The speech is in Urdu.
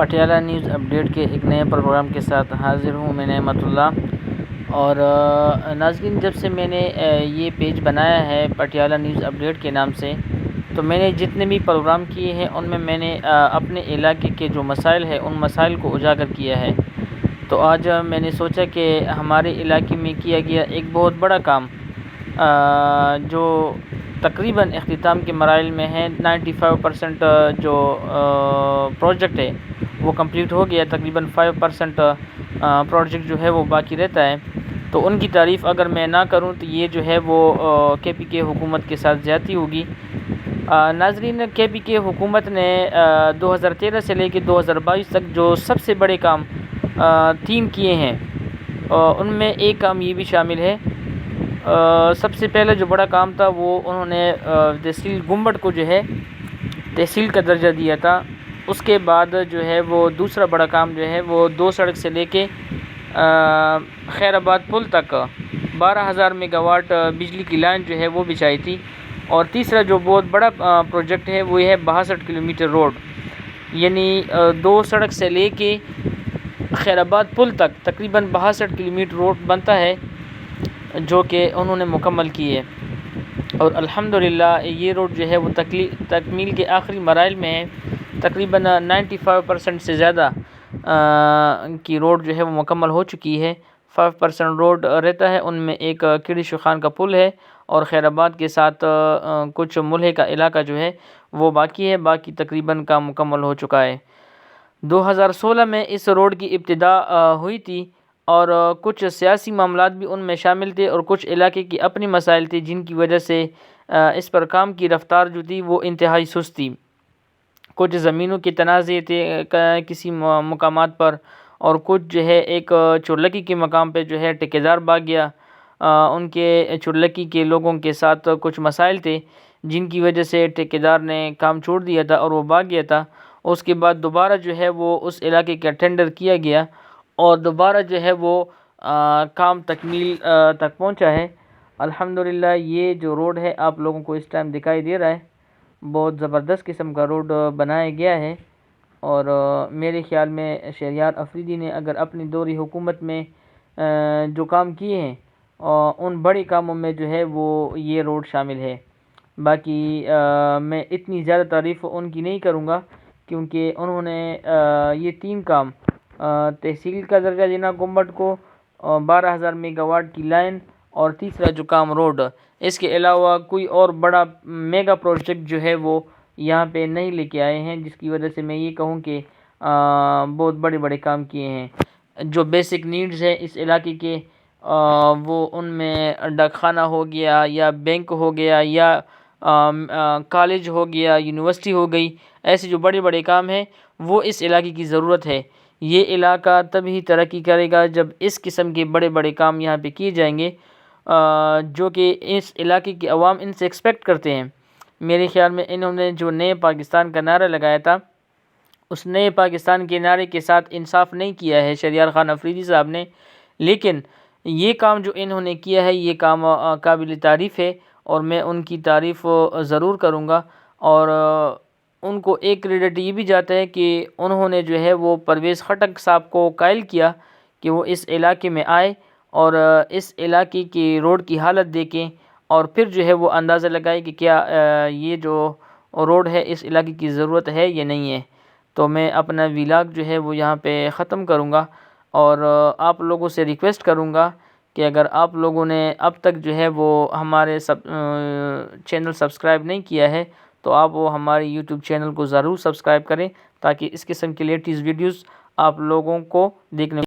پٹیالہ نیوز اپڈیٹ کے ایک نئے پروگرام کے ساتھ حاضر ہوں میں نعمت اللہ۔ اور ناظرین، جب سے میں نے یہ پیج بنایا ہے پٹیالہ نیوز اپڈیٹ کے نام سے، تو میں نے جتنے بھی پروگرام کیے ہیں ان میں نے اپنے علاقے کے جو مسائل ہیں ان مسائل کو اجاگر کیا ہے۔ تو آج میں نے سوچا کہ ہمارے علاقے میں کیا گیا ایک بہت بڑا کام جو تقریباً اختتام کے مراحل میں ہے، 95% جو پروجیکٹ ہے وہ کمپلیٹ ہو گیا، تقریباً 5% پروجیکٹ جو ہے وہ باقی رہتا ہے۔ تو ان کی تعریف اگر میں نہ کروں تو یہ جو ہے وہ کے پی کے حکومت کے ساتھ زیادتی ہوگی۔ ناظرین، کے پی کے حکومت نے 2013 سے لے کے 2022 تک جو سب سے بڑے کام 3 کیے ہیں، ان میں ایک کام یہ بھی شامل ہے۔ سب سے پہلے جو بڑا کام تھا وہ انہوں نے تحصیل گنبٹ کو جو ہے تحصیل کا درجہ دیا تھا۔ اس کے بعد جو ہے وہ دوسرا بڑا کام جو ہے وہ 2 سڑک سے لے کے خیر آباد پل تک 12,000 میگا واٹ بجلی کی لائن جو ہے وہ بچھائی تھی۔ اور تیسرا جو بہت بڑا پروجیکٹ ہے وہ یہ ہے 62 کلومیٹر روڈ، یعنی 2 سڑک سے لے کے خیر آباد پل تک تقریباً 62 کلومیٹر روڈ بنتا ہے، جو کہ انہوں نے مکمل کی ہے۔ اور الحمدللہ یہ روڈ جو ہے وہ تکمیل کے آخری مراحل میں ہے، تقریباً 95% سے زیادہ کی روڈ جو ہے وہ مکمل ہو چکی ہے۔ 5% روڈ رہتا ہے، ان میں ایک کڑی شخان کا پل ہے اور خیر آباد کے ساتھ کچھ ملحقہ کا علاقہ جو ہے وہ باقی ہے، باقی تقریباً کام مکمل ہو چکا ہے۔ 2016 میں اس روڈ کی ابتدا ہوئی تھی اور کچھ سیاسی معاملات بھی ان میں شامل تھے اور کچھ علاقے کی اپنی مسائل تھے جن کی وجہ سے اس پر کام کی رفتار جو تھی وہ انتہائی سست تھی۔ کچھ زمینوں کے تنازع تھے کسی مقامات پر، اور کچھ جو ہے ایک چرلکی کے مقام پہ جو ہے ٹھیکیدار بھاگ گیا، ان کے چرلکی کے لوگوں کے ساتھ کچھ مسائل تھے جن کی وجہ سے ٹھیکیدار نے کام چھوڑ دیا تھا اور وہ بھاگ گیا تھا۔ اس کے بعد دوبارہ جو ہے وہ اس علاقے کا ٹینڈر کیا گیا اور دوبارہ جو ہے وہ کام تکمیل تک پہنچا ہے۔ الحمدللہ یہ جو روڈ ہے آپ لوگوں کو اس ٹائم دکھائی دے رہا ہے، بہت زبردست قسم کا روڈ بنایا گیا ہے۔ اور میرے خیال میں شہریار افریدی نے اگر اپنی دوری حکومت میں جو کام کیے ہیں ان بڑے کاموں میں جو ہے وہ یہ روڈ شامل ہے۔ باقی میں اتنی زیادہ تعریف ان کی نہیں کروں گا کیونکہ انہوں نے یہ 3 کام تحصیل کا درجہ دینا گنبٹ کو، 12,000 میگا واٹ کی لائن، اور تیسرا جو کام روڈ، اس کے علاوہ کوئی اور بڑا میگا پروجیکٹ جو ہے وہ یہاں پہ نہیں لے کے آئے ہیں، جس کی وجہ سے میں یہ کہوں کہ بہت بڑے بڑے کام کیے ہیں۔ جو بیسک نیڈز ہے اس علاقے کے، وہ ان میں ڈاک خانہ ہو گیا یا بینک ہو گیا یا کالج ہو گیا، یونیورسٹی ہو گئی، ایسے جو بڑے بڑے کام ہیں وہ اس علاقے کی ضرورت ہے۔ یہ علاقہ تبھی ترقی کرے گا جب اس قسم کے بڑے بڑے کام یہاں پہ کیے جائیں گے، جو کہ اس علاقے کے عوام ان سے ایکسپیکٹ کرتے ہیں۔ میرے خیال میں انہوں نے جو نئے پاکستان کا نعرہ لگایا تھا، اس نئے پاکستان کے نعرے کے ساتھ انصاف نہیں کیا ہے شہریار خان افریدی صاحب نے، لیکن یہ کام جو انہوں نے کیا ہے یہ کام قابل تعریف ہے اور میں ان کی تعریف ضرور کروں گا۔ اور ان کو ایک کریڈٹ یہ بھی جاتا ہے کہ انہوں نے جو ہے وہ پرویز خٹک صاحب کو قائل کیا کہ وہ اس علاقے میں آئے اور اس علاقے کی روڈ کی حالت دیکھیں اور پھر جو ہے وہ اندازہ لگائے کہ کیا یہ جو روڈ ہے اس علاقے کی ضرورت ہے یا نہیں ہے۔ تو میں اپنا ویلاگ جو ہے وہ یہاں پہ ختم کروں گا اور آپ لوگوں سے ریکویسٹ کروں گا کہ اگر آپ لوگوں نے اب تک جو ہے وہ ہمارے چینل سبسکرائب نہیں کیا ہے تو آپ وہ ہمارے یوٹیوب چینل کو ضرور سبسکرائب کریں تاکہ اس قسم کی لیٹسٹ ویڈیوز آپ لوگوں کو دیکھنے